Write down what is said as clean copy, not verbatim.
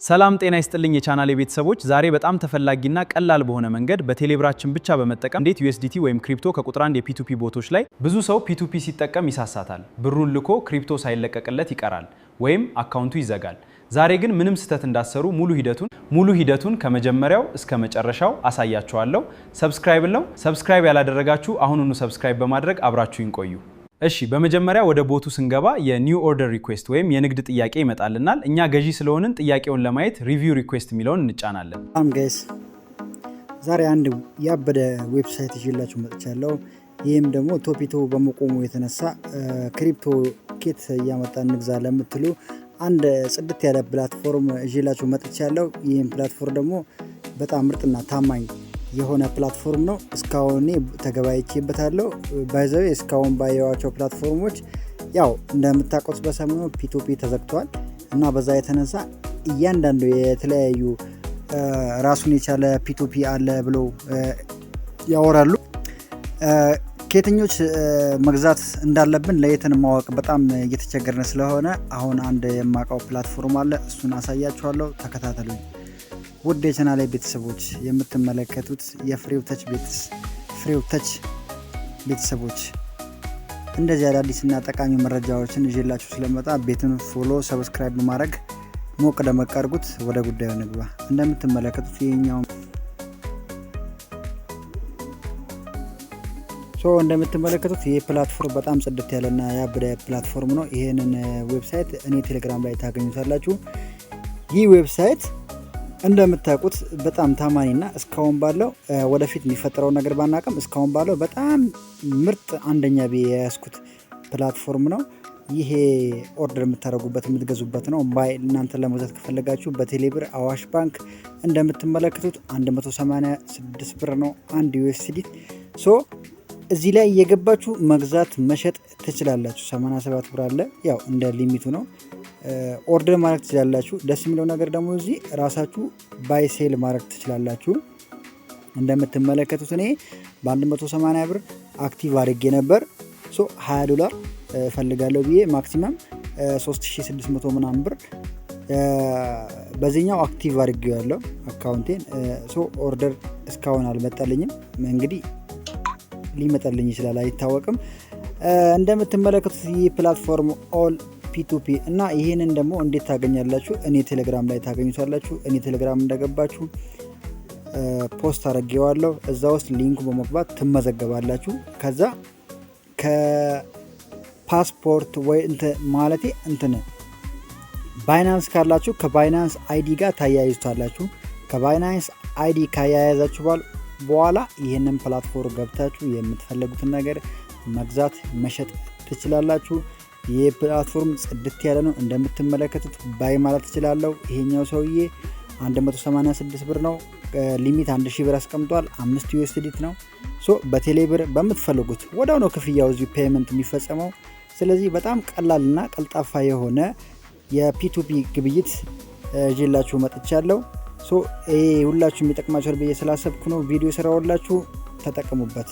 ሰላም ጤና ይስጥልኝ የቻናሌ ቤተሰቦች ዛሬ በጣም ተፈላጊና ቀላል በሆነ መንገድ በቴሌብራችን ብቻ በመጠቀም እንዴት USDT ወይም ክሪፕቶ ከቁጥር 1 የፒቱፒ ቦቶች ላይ ብዙ ሰው ፒቱፒ ሲጠቀም ይሳሳታል። ብሩን ልኮ ክሪፕቶ ሳይለቀቅለት ይቀራል ወይም አካውንቱ ይዘጋል። ዛሬ ግን ምንም ስህተት እንዳሰሩ ሙሉ ሂደቱን ከመጀመሪያው እስከ መጨረሻው አሳያችኋለሁ። ሰብስክራይብ ያላደረጋችሁ አሁኑኑ ሰብስክራይብ በማድረግ አብራችሁን ቆዩ። እሺ በመጀመሪያ ወደ ቦቱ ስንገባ የኒው ኦርደር ሪኩዌስት ወይም የንግድ ጥያቄ ይመጣልናል። እኛ ገዢ ስለሆንን ጥያቄውን ለማየት ሪቪው ሪኩዌስት የሚለውን እንጫናለን። ጋይስ ዛሬ አንድ ያበደ ዌብሳይት ይዤላችሁ መጥቻለሁ። ይህም ደግሞ ቶፒቶ በመቆሙ የተነሳ ክሪፕቶ ኬት እያመጣ እንግዛ ለምትሉ አንድ ጽድት ያለ ፕላትፎርም ይዤላችሁ መጥቻለሁ። ይህም ፕላትፎርም ደግሞ በጣም ምርጥና ታማኝ የሆነ ፕላትፎርም ነው። እስካሁን ተገባይቼበታለሁ። ባይዘው እስካሁን ባየዋቸው ፕላትፎርሞች ያው እንደምታውቁት በሰሞኑ ፒቱፒ ተዘግቷል እና በዛ የተነሳ እያንዳንዱ የተለያዩ ራሱን የቻለ ፒቱፒ አለ ብለው ያወራሉ። ከየትኞች መግዛት እንዳለብን ለየትን ማወቅ በጣም እየተቸገርን ስለሆነ አሁን አንድ የማውቀው ፕላትፎርም አለ። እሱን አሳያችኋለሁ። ተከታተሉኝ። ውድ የቻናሌ ቤተሰቦች የምትመለከቱት የፍሬው ተች ቤተሰቦች እንደዚህ አዳዲስና ጠቃሚ መረጃዎችን ይዤላችሁ ስለመጣ ቤቱን ፎሎ፣ ሰብስክራይብ በማድረግ ሞቅ ደመቅ አድርጉት። ወደ ጉዳዩ ንግባ። እንደምትመለከቱት ይሄኛው እንደምትመለከቱት ይሄ ፕላትፎርም በጣም ጽድት ያለና ያበደ ፕላትፎርም ነው። ይሄንን ዌብሳይት እኔ ቴሌግራም ላይ ታገኙታላችሁ። ይህ ዌብሳይት እንደምታውቁት በጣም ታማኝና እስካሁን ባለው ወደፊት የሚፈጠረው ነገር ባናቀም እስካሁን ባለው በጣም ምርጥ አንደኛ የያዝኩት ፕላትፎርም ነው። ይሄ ኦርደር የምታደርጉበት የምትገዙበት ነው። እናንተ ለመግዛት ከፈለጋችሁ በቴሌብር፣ አዋሽ ባንክ እንደምትመለከቱት 186 ብር ነው አንድ USDT። እዚህ ላይ እየገባችሁ መግዛት መሸጥ ትችላላችሁ። 87 ብር አለ። ያው እንደ ሊሚቱ ነው። ኦርደር ማድረግ ትችላላችሁ። ደስ የሚለው ነገር ደግሞ እዚህ ራሳችሁ ባይ ሴል ማድረግ ትችላላችሁ። እንደምትመለከቱት እኔ በ180 ብር አክቲቭ አድርጌ ነበር። $20 ፈልጋለሁ ብዬ ማክሲመም 3600 ምናምን ብር በዚህኛው አክቲቭ አድርጌው ያለው አካውንቴን። ኦርደር እስካሁን አልመጣልኝም። እንግዲህ ሊመጣልኝ ይችላል፣ አይታወቅም። እንደምትመለከቱት ይህ ፕላትፎርም ኦል ፒቱፒ እና ይሄንን ደግሞ እንዴት ታገኛላችሁ? እኔ ቴሌግራም ላይ ታገኙታላችሁ። እኔ ቴሌግራም እንደገባችሁ ፖስት አድርጌዋለሁ። እዛ ውስጥ ሊንኩ በመግባት ትመዘገባላችሁ። ከዛ ከፓስፖርት ወይ ባይናንስ ካላችሁ ከባይናንስ አይዲ ጋር ታያይዙታላችሁ። ከባይናንስ አይዲ ካያያዛችሁ በኋላ ይህንን ፕላትፎርም ገብታችሁ የምትፈልጉትን ነገር መግዛት መሸጥ ትችላላችሁ። ይህ ፕላትፎርም ጽድት ያለ ነው። እንደምትመለከቱት ባይ ማለት ትችላለሁ። ይሄኛው ሰውዬ 186 ብር ነው። ሊሚት 1000 ብር አስቀምጧል። 5 USDT ነው። በቴሌብር በምትፈልጉት ወዲያው ነው ክፍያው እዚህ ፔመንት የሚፈጸመው። ስለዚህ በጣም ቀላልና ቀልጣፋ የሆነ የፒቱፒ ግብይት ይዤላችሁ መጥቻለሁ። ይሄ ሁላችሁ የሚጠቅማችሁ ብዬ ስላሰብኩ ነው ቪዲዮ ስራውላችሁ። ተጠቀሙበት።